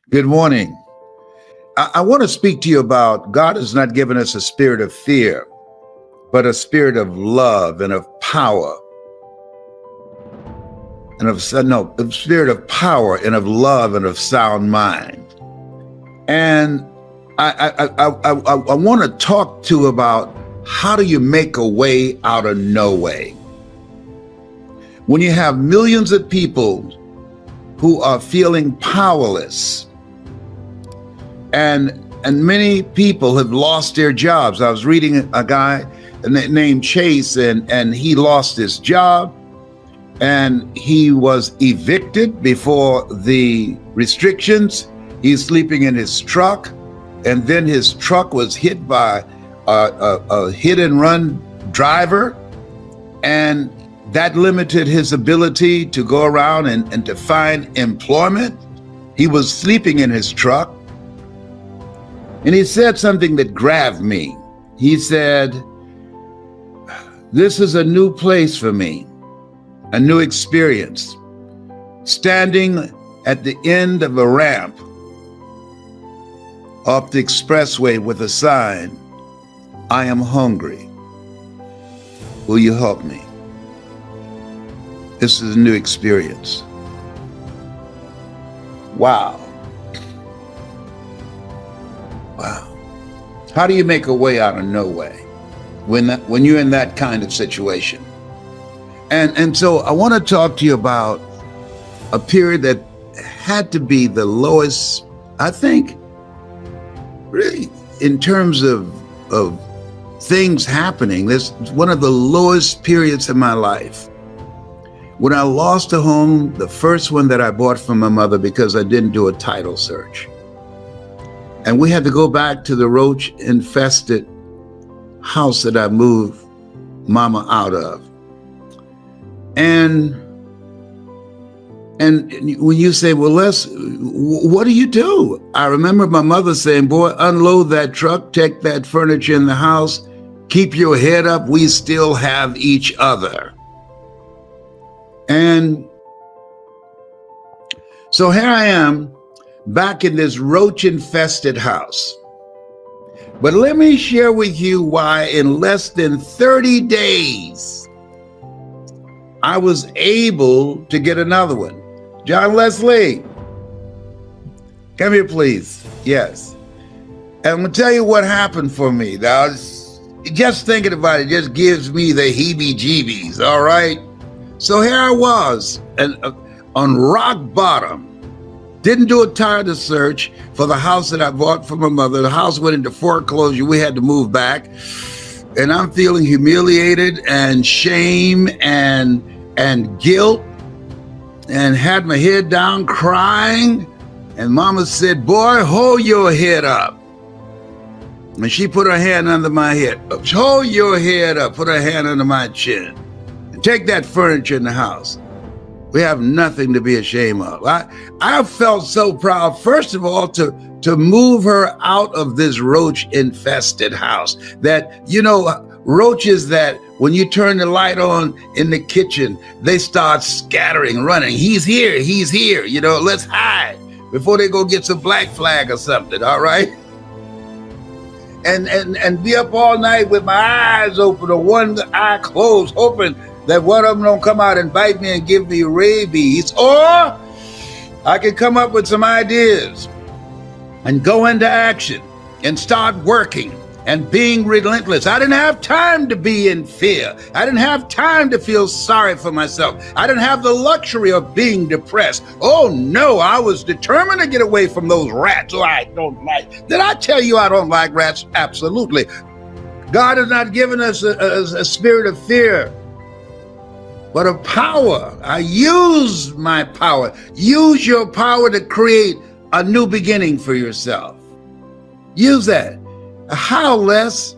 Good morning. I want to speak to you about God has not given us a spirit of fear, but a spirit of love and of power and a spirit of power and of love and of sound mind. And I want to talk to you about how do you make a way out of no way? When you have millions of people who are feeling powerless, and many people have lost their jobs. I was reading a guy named Chase, and he lost his job, and he was evicted before the restrictions. He's sleeping in his truck, and then his truck was hit by a hit and run driver, and that limited his ability to go around and to find employment. He was sleeping in his truck. And he said something that grabbed me. He said, "This is a new place for me, a new experience. Standing at the end of a ramp off the expressway with a sign, 'I am hungry. Will you help me?' This is a new experience." Wow. Wow. How do you make a way out of no way when you're in that kind of situation? And so I want to talk to you about a period that had to be the lowest, I think, really, in terms of things happening. This is one of the lowest periods in my life. When I lost a home, the first one that I bought from my mother because I didn't do a title search. And we had to go back to the roach-infested house that I moved Mama out of. And when you say, "Well, Les, what do you do?" I remember my mother saying, "Boy, unload that truck, take that furniture in the house, keep your head up, we still have each other." And so here I am, back in this roach-infested house. But let me share with you why in less than 30 days, I was able to get another one. John Leslie, come here, please. Yes. And I'm going to tell you what happened for me. Now, just thinking about it just gives me the heebie-jeebies, all right? So here I was, and on rock bottom. Didn't do a title search for the house that I bought from my mother. The house went into foreclosure. We had to move back. And I'm feeling humiliated and shame and guilt, and had my head down crying. And Mama said, "Boy, hold your head up." And she put her hand under my head. "Hold your head up." Put her hand under my chin. And take that furniture in the house. We have nothing to be ashamed of. I felt so proud, first of all, to move her out of this roach-infested house. That, roaches that when you turn the light on in the kitchen, they start scattering, running. He's here, let's hide before they go get some black flag or something, all right? And be up all night with my eyes open or one eye closed, hoping that one of them don't come out and bite me and give me rabies. Or I can come up with some ideas and go into action and start working and being relentless. I didn't have time to be in fear. I didn't have time to feel sorry for myself. I didn't have the luxury of being depressed. Oh no, I was determined to get away from those rats who I don't like. Did I tell you I don't like rats? Absolutely. God has not given us a spirit of fear, but of power. I use my power. Use your power to create a new beginning for yourself. Use that. How, Les?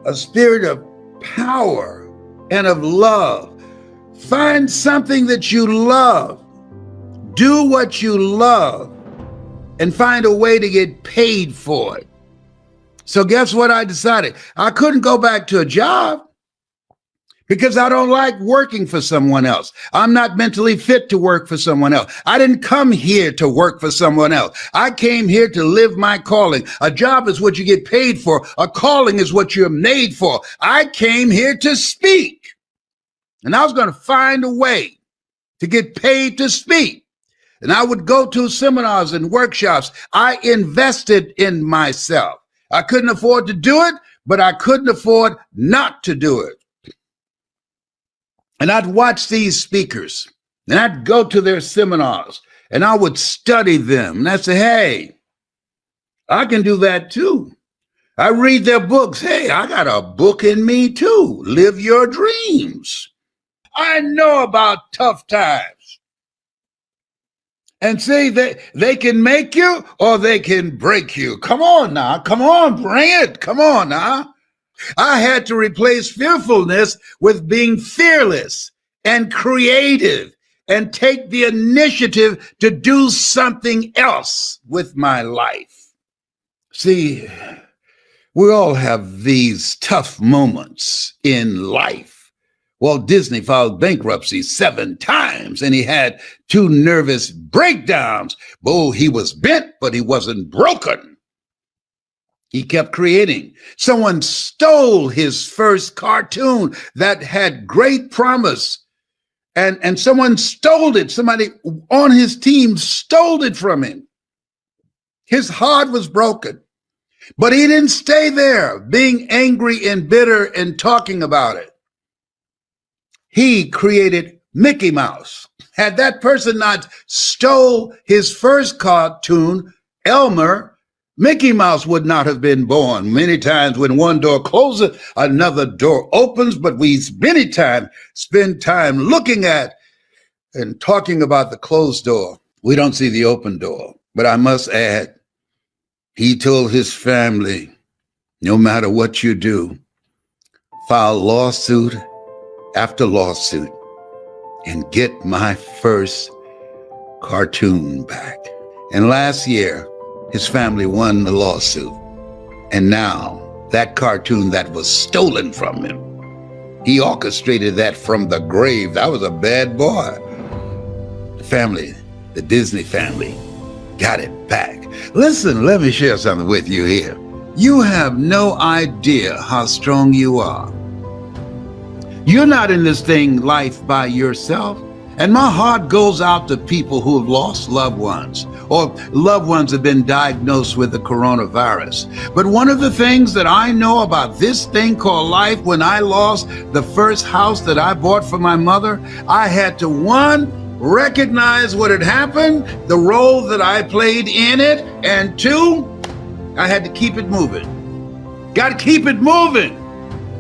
A spirit of power and of love. Find something that you love. Do what you love and find a way to get paid for it. So guess what I decided? I couldn't go back to a job because I don't like working for someone else. I'm not mentally fit to work for someone else. I didn't come here to work for someone else. I came here to live my calling. A job is what you get paid for. A calling is what you're made for. I came here to speak, and I was going to find a way to get paid to speak. And I would go to seminars and workshops. I invested in myself. I couldn't afford to do it, but I couldn't afford not to do it. And I'd watch these speakers, and I'd go to their seminars, and I would study them. And I'd say, hey, I can do that too. I read their books. Hey, I got a book in me too. Live your dreams. I know about tough times. And see, they can make you or they can break you. Come on now. Come on, bring it. Come on now. I had to replace fearfulness with being fearless and creative and take the initiative to do something else with my life. See, we all have these tough moments in life. Walt Disney filed bankruptcy 7 times and he had 2 nervous breakdowns. Oh, he was bent, but he wasn't broken. He kept creating. Someone stole his first cartoon that had great promise. And someone stole it. Somebody on his team stole it from him. His heart was broken. But he didn't stay there, being angry and bitter and talking about it. He created Mickey Mouse. Had that person not stole his first cartoon, Elmer, Mickey Mouse would not have been born. Many times when one door closes, another door opens, but we many times spend time looking at and talking about the closed door. We don't see the open door. But I must add, he told his family, no matter what you do, file lawsuit after lawsuit and get my first cartoon back. And last year, his family won the lawsuit. And now that cartoon that was stolen from him, he orchestrated that from the grave. That was a bad boy. The family, the Disney family, got it back. Listen, let me share something with you here. You have no idea how strong you are. You're not in this thing life by yourself. And my heart goes out to people who have lost loved ones or loved ones have been diagnosed with the coronavirus. But one of the things that I know about this thing called life, when I lost the first house that I bought for my mother, I had to, 1, recognize what had happened, the role that I played in it, and 2, I had to keep it moving. Got to keep it moving.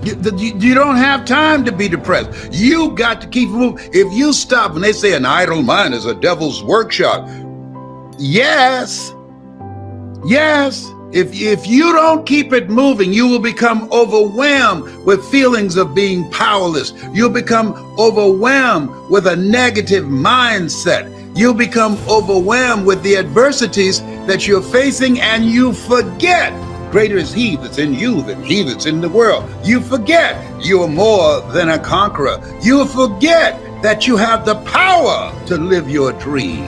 You don't have time to be depressed. You got to keep moving. If you stop, and they say an idle mind is a devil's workshop. Yes. If you don't keep it moving, you will become overwhelmed with feelings of being powerless. You'll become overwhelmed with a negative mindset. You'll become overwhelmed with the adversities that you're facing, and you forget greater is he that's in you than he that's in the world. You forget you are more than a conqueror. You forget that you have the power to live your dream.